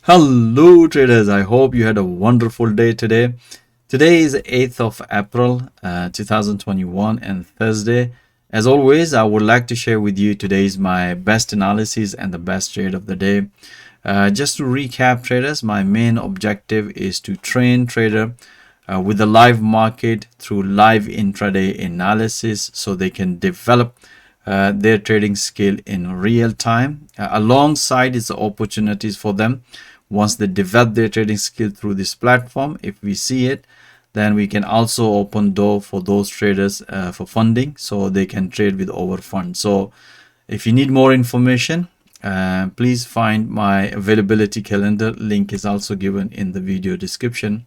Hello traders, I hope you had a wonderful day today. Today is 8th of April 2021 and Thursday. As always, I would like to share with you today's my best analysis and the best trade of the day. Just to recap traders, my main objective is to train trader with the live market through live intraday analysis so they can develop their trading skill in real time. Alongside its opportunities for them once they develop their trading skill through this platform, if we see it, then we can also open door for those traders for funding so they can trade with our fund. So if you need more information, please find my availability calendar. Link is also given in the video description.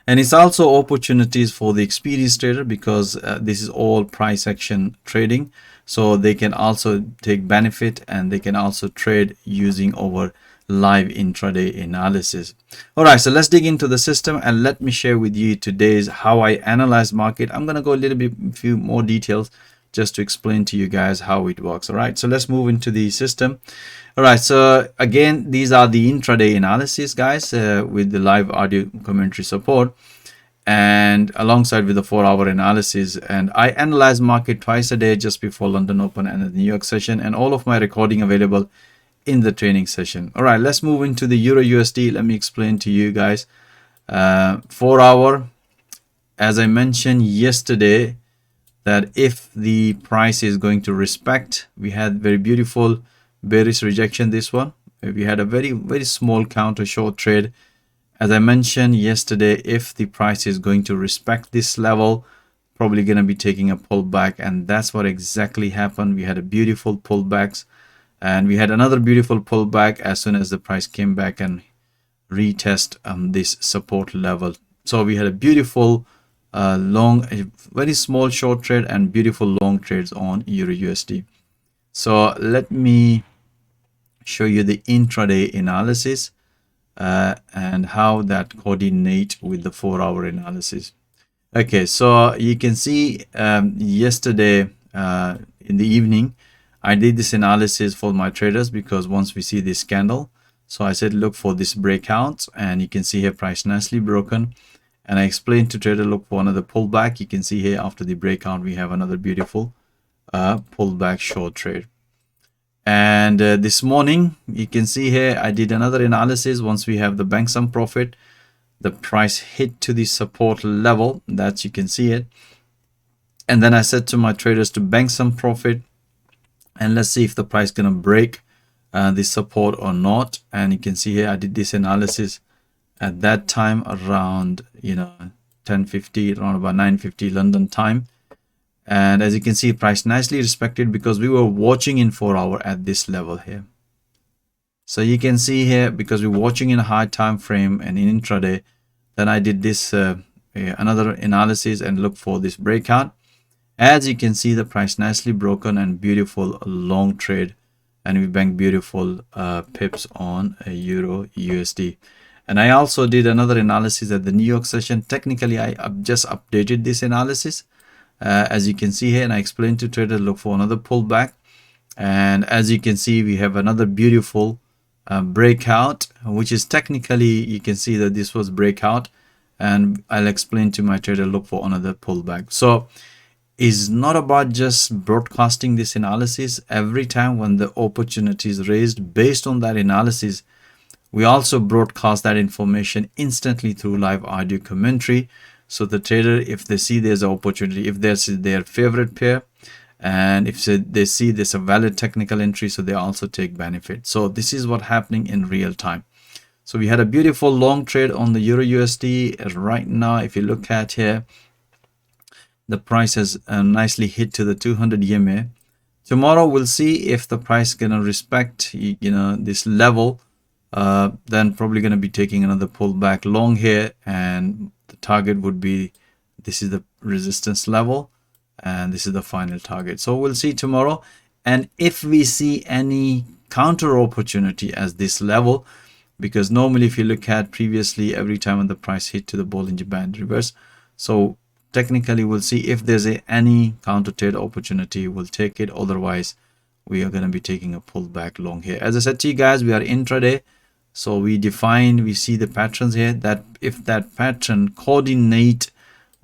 And it's also opportunities for the experienced trader because this is all price action trading. So they can also take benefit and they can also trade using our live intraday analysis. All right, so let's dig into the system and let me share with you today's how I analyze market. I'm going to go a little bit few more details just to explain to you guys how it works. All right, so let's move into the system. All right, so again, these are the intraday analysis, guys, with the live audio commentary support and alongside with the 4-hour analysis. And I analyze market twice a day just before London Open and the New York session, and all of my recording available in the training session. All right, let's move into the EURUSD. Let me explain to you guys. 4-hour, as I mentioned yesterday, that if the price is going to respect, we had very beautiful bearish rejection. This one, we had a very small counter short trade. As I mentioned yesterday, if the price is going to respect this level, probably going to be taking a pullback, and that's what exactly happened. We had a beautiful pullbacks, and we had another beautiful pullback as soon as the price came back and retest this support level. So we had a beautiful long, a very small short trade and beautiful long trades on EURUSD. So let me show you the intraday analysis and how that coordinate with the 4-hour analysis. Okay, so you can see yesterday in the evening, I did this analysis for my traders because once we see this candle, so I said look for this breakout, and you can see here price nicely broken. And I explained to trader look for another pullback. You can see here after the breakout we have another beautiful pullback short trade. And this morning you can see here I did another analysis. Once we have the bank some profit, the price hit to the support level, that you can see it. And then I said to my traders to bank some profit and let's see if the price gonna break this support or not. And you can see here I did this analysis at that time around 10:50, around about 9:50 London time. And as you can see, price nicely respected because we were watching in 4-hour at this level here. So you can see here, because we're watching in a high time frame and in intraday, then I did this another analysis and look for this breakout. As you can see, the price nicely broken and beautiful long trade, and we banked beautiful pips on a EURUSD. And I also did another analysis at the New York session. Technically, I just updated this analysis. As you can see here, and I explained to trader look for another pullback, and as you can see we have another beautiful breakout, which is technically you can see that this was breakout, and I'll explain to my trader look for another pullback. So it's not about just broadcasting this analysis every time when the opportunity is raised. Based on that analysis, we also broadcast that information instantly through live audio commentary. So the trader, if they see there's an opportunity, if there's their favorite pair, and if they see there's a valid technical entry, so they also take benefit. So this is what happening in real time. So we had a beautiful long trade on the EURUSD. Right now, if you look at here, the price has nicely hit to the 200 EMA. Tomorrow we'll see if the price gonna respect this level. Then probably going to be taking another pullback long here, and the target would be, this is the resistance level and this is the final target. So we'll see tomorrow, and if we see any counter opportunity as this level, because normally if you look at previously every time when the price hit to the Bollinger Band reverse, so technically we'll see if there's any counter trade opportunity, we'll take it. Otherwise we are going to be taking a pullback long here. As I said to you guys, we are intraday, So we see the patterns here, that if that pattern coordinate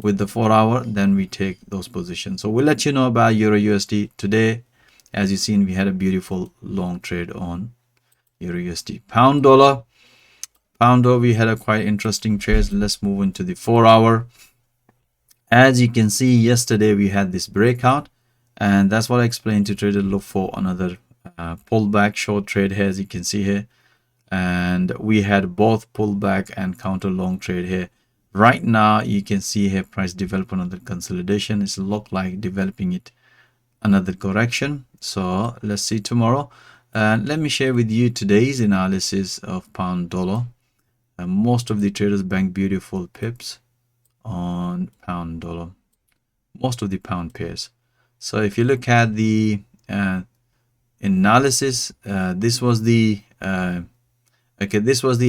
with the 4-hour, then we take those positions. So we'll let you know about Euro USD today. As you've seen, we had a beautiful long trade on Euro USD. Pound dollar, we had a quite interesting trade. Let's move into the 4-hour. As you can see, yesterday we had this breakout, and that's what I explained to trader. Look for another pullback short trade here, as you can see here, and we had both pullback and counter long trade here. Right now you can see here price develop another consolidation. It's look like developing it another correction. So let's see tomorrow. And let me share with you today's analysis of pound dollar. Most of the traders bank beautiful pips on pound dollar, most of the pound pairs. So if you look at the analysis, this was the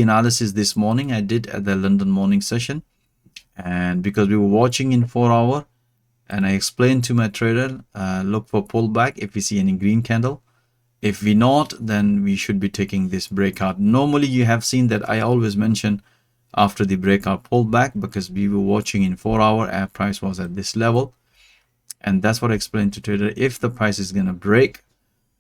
analysis this morning I did at the London morning session, and because we were watching in 4-hour, and I explained to my trader, look for pullback if we see any green candle. If we not, then we should be taking this breakout. Normally you have seen that I always mention after the breakout pullback, because we were watching in 4-hour, our price was at this level, and that's what I explained to trader. If the price is going to break,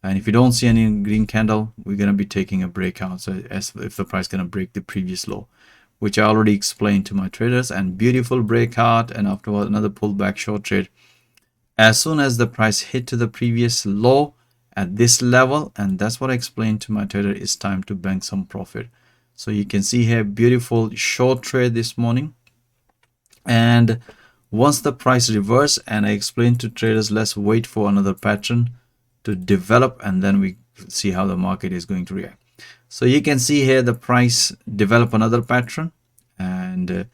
and if you don't see any green candle, we're going to be taking a breakout. So as if the price is going to break the previous low, which I already explained to my traders, and beautiful breakout, and afterwards another pullback short trade. As soon as the price hit to the previous low at this level, and that's what I explained to my trader, it's time to bank some profit. So you can see here beautiful short trade this morning, and once the price reverse, and I explained to traders, let's wait for another pattern to develop, and then we see how the market is going to react. So you can see here the price develop another pattern, and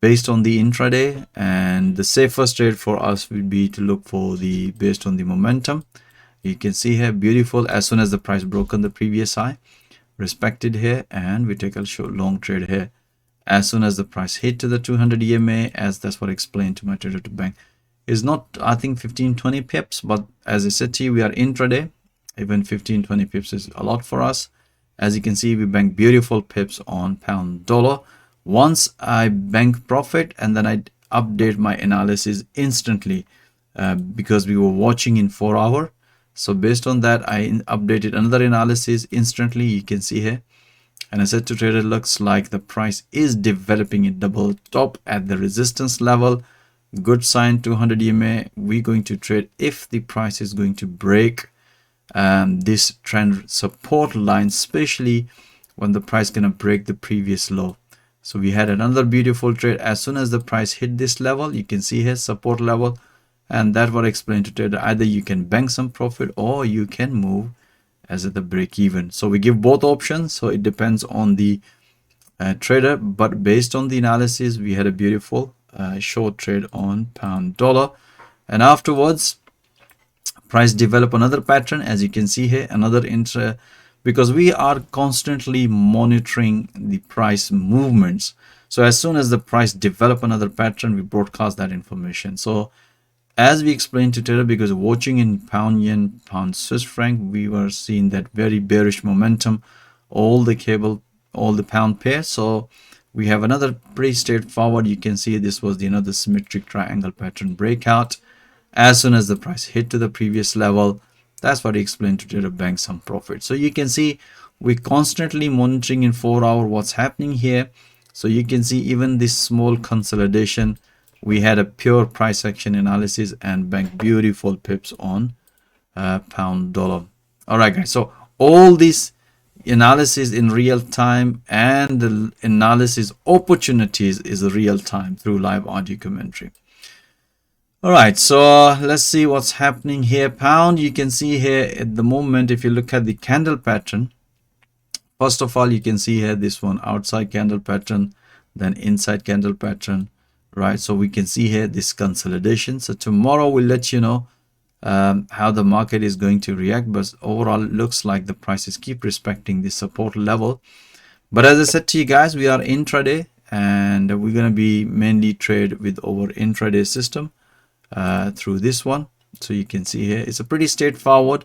based on the intraday, and the safest trade for us would be to look for the based on the momentum. You can see here beautiful, as soon as the price broke on the previous high, respected here, and we take a short long trade here as soon as the price hit to the 200 EMA, as that's what I explained to my trader to bank. Is not, I think, 15-20 pips, but as I said to you, we are intraday. Even 15-20 pips is a lot for us. As you can see, we bank beautiful pips on pound dollar. Once I bank profit, and then I update my analysis instantly, because we were watching in 4-hour. So based on that, I updated another analysis instantly. You can see here, and I said to trader, looks like the price is developing a double top at the resistance level. Good sign, 200 EMA. We're going to trade if the price is going to break this trend support line, especially when the price gonna break the previous low. So we had another beautiful trade as soon as the price hit this level. You can see here support level, and that's what I explained to trader. Either you can bank some profit, or you can move as at the break even. So we give both options, so it depends on the trader, but based on the analysis, we had a beautiful short trade on pound dollar, and afterwards price develop another pattern. As you can see here, another because we are constantly monitoring the price movements. So as soon as the price develop another pattern, we broadcast that information. So as we explained to trader, because watching in pound yen, pound Swiss franc, we were seeing that very bearish momentum, all the pound pair. So we have another pretty straightforward. You can see this was another symmetric triangle pattern breakout. As soon as the price hit to the previous level, that's what I explained to trader, bank some profit. So you can see we're constantly monitoring in 4-hour what's happening here. So you can see even this small consolidation, we had a pure price action analysis and bank beautiful pips on pound dollar. All right, guys. So all this analysis in real time, and the analysis opportunities is real time through live audio commentary. All right, so let's see what's happening here. Pound, you can see here at the moment, if you look at the candle pattern, first of all, you can see here this one outside candle pattern, then inside candle pattern, right? So we can see here this consolidation. So tomorrow we'll let you know how the market is going to react, but overall it looks like the prices keep respecting the support level. But as I said to you guys, we are intraday, and we're going to be mainly trade with our intraday system through this one. So you can see here it's a pretty straightforward.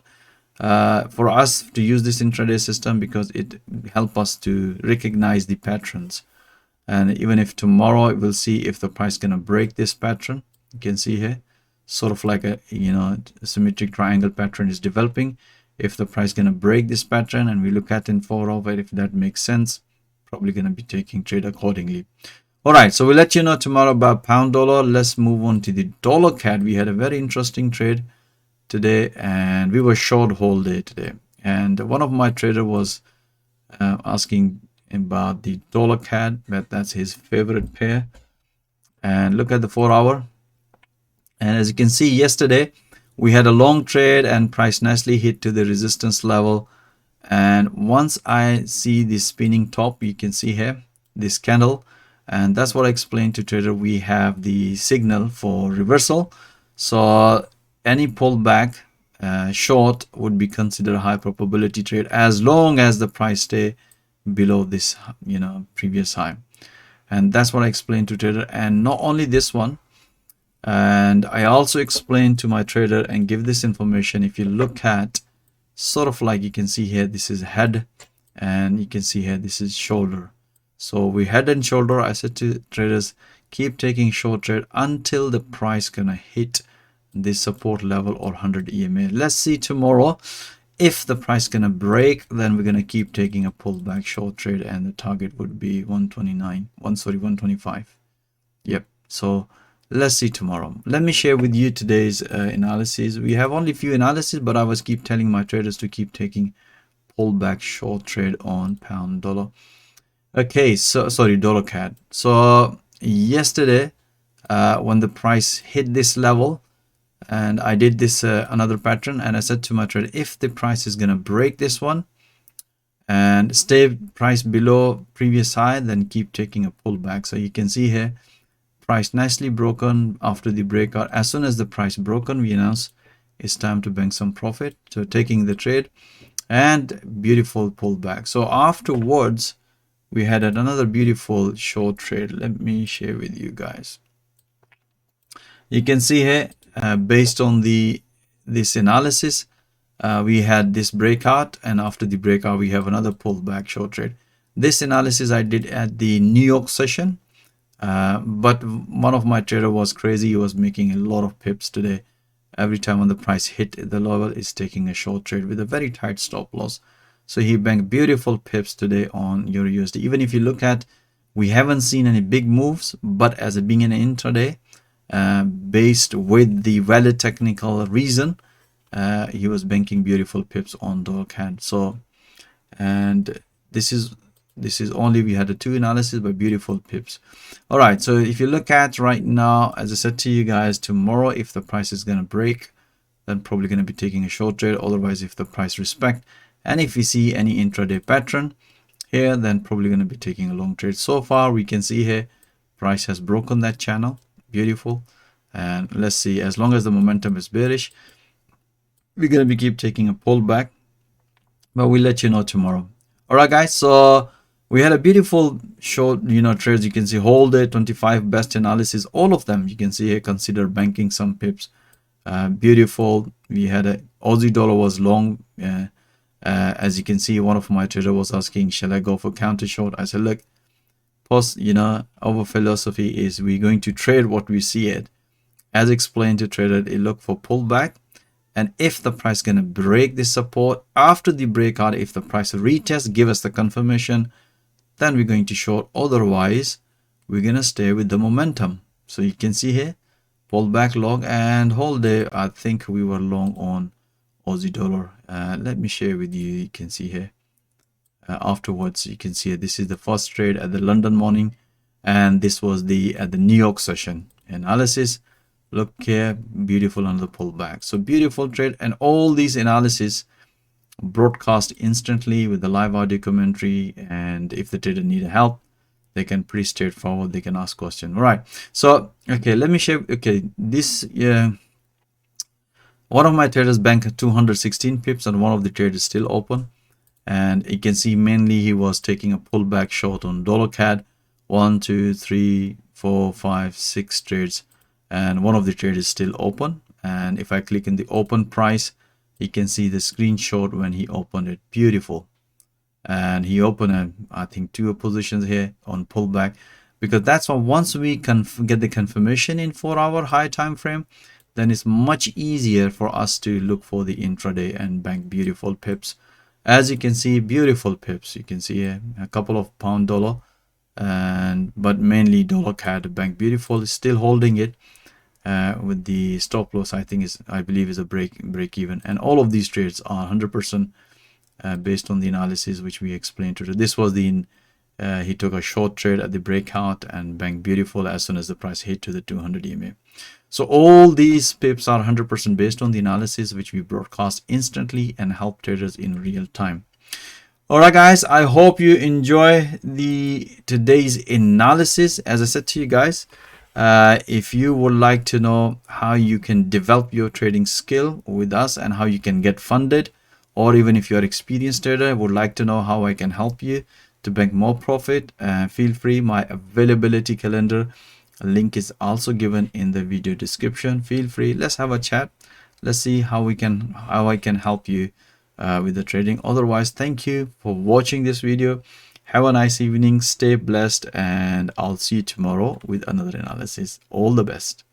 for us to use this intraday system because it helps us to recognize the patterns. And even if tomorrow we'll see if the price gonna break this pattern, you can see here sort of like a a symmetric triangle pattern is developing. If the price gonna break this pattern and we look at in 4 hour, if that makes sense, probably gonna be taking trade accordingly. All right, so we'll let you know tomorrow about pound dollar. Let's move on to the dollar CAD. We had a very interesting trade today, and we were short whole day today. And one of my trader was asking about the dollar CAD, but that's his favorite pair. And look at the 4 hour. And as you can see, yesterday we had a long trade and price nicely hit to the resistance level. And once I see the spinning top, you can see here this candle, and that's what I explained to trader. We have the signal for reversal, so any pullback short would be considered a high probability trade as long as the price stay below this previous high. And that's what I explained to trader. And not only this one, and I also explained to my trader and give this information. If you look at sort of like, you can see here, this is head, and you can see here this is shoulder. So we head and shoulder. I said to traders, keep taking short trade until the price gonna hit this support level or 100 EMA. Let's see tomorrow. If the price gonna break, then we're gonna keep taking a pullback short trade, and the target would be 125. Yep. So let's see tomorrow. Let me share with you today's analysis. We have only a few analyses, but I was keep telling my traders to keep taking pullback short trade on pound dollar. Okay, so sorry, dollar CAD. So yesterday when the price hit this level, and I did this another pattern, and I said to my trader, if the price is gonna break this one and stay price below previous high, then keep taking a pullback. So you can see here price nicely broken after the breakout. As soon as the price broken, we announce it's time to bank some profit, so taking the trade, and beautiful pullback. So afterwards we had another beautiful short trade. Let me share with you guys. You can see here based on this analysis, we had this breakout, and after the breakout we have another pullback short trade. This analysis I did at the New York session, but one of my trader was crazy. He was making a lot of pips today. Every time when the price hit the level, is taking a short trade with a very tight stop loss. So he banked beautiful pips today on EURUSD. Even if you look at, we haven't seen any big moves, but as it being an intraday, based with the valid technical reason, he was banking beautiful pips on dollar CAD. So, and this is only, we had a 2 analysis, but beautiful pips. All right, so if you look at right now, as I said to you guys, tomorrow if the price is going to break, then probably going to be taking a short trade. Otherwise, if the price respect, and if we see any intraday pattern here, then probably going to be taking a long trade. So far we can see here price has broken that channel. Beautiful. And let's see, as long as the momentum is bearish, we're going to be keep taking a pullback, but we'll let you know tomorrow. All right guys, so we had a beautiful short trades. You can see whole day 25 best analysis, all of them you can see here. Consider banking some pips. Beautiful. We had a Aussie dollar was long. As you can see, one of my trader was asking, shall I go for counter short? I said, look, post, our philosophy is we're going to trade what we see it. As explained to trader, it look for pullback, and if the price gonna break this support, after the breakout, if the price retest, give us the confirmation, then we're going to short. Otherwise, we're gonna stay with the momentum. So you can see here, pullback long, and whole day I think we were long on Aussie dollar. Let me share with you. You can see here afterwards, you can see this is the first trade at the London morning, and this was at the New York session analysis. Look here, beautiful on the pullback. So beautiful trade, and all these analysis broadcast instantly with the live audio commentary. And if the trader need help, they can pretty straightforward, they can ask question. All right, so okay, let me share. Okay, this one of my traders banked 216 pips, and one of the traders still open, and you can see mainly he was taking a pullback short on dollar CAD. 1 2 3 4 5 6 trades, and one of the trades is still open. And if I click in the open price, He can see the screenshot when he opened it. Beautiful. And he opened I think 2 positions here on pullback, because that's why once we get the confirmation in 4-hour high time frame, then it's much easier for us to look for the intraday and bank beautiful pips. As you can see, beautiful pips. You can see a couple of pound dollar, and but mainly dollar CAD. Bank beautiful is still holding it with the stop loss. I believe is a break even, and all of these trades are 100% based on the analysis which we explained today. This was the he took a short trade at the breakout and bank beautiful as soon as the price hit to the 200 EMA. So all these pips are 100% based on the analysis which we broadcast instantly and help traders in real time. All right, guys, I hope you enjoy today's analysis. As I said to you guys, if you would like to know how you can develop your trading skill with us and how you can get funded, or even if you're an experienced trader, would like to know how I can help you to bank more profit, feel free. My availability calendar link is also given in the video description. Feel free, let's have a chat. Let's see how I can help you with the trading. Otherwise, thank you for watching this video. Have a nice evening, stay blessed, and I'll see you tomorrow with another analysis. All the best.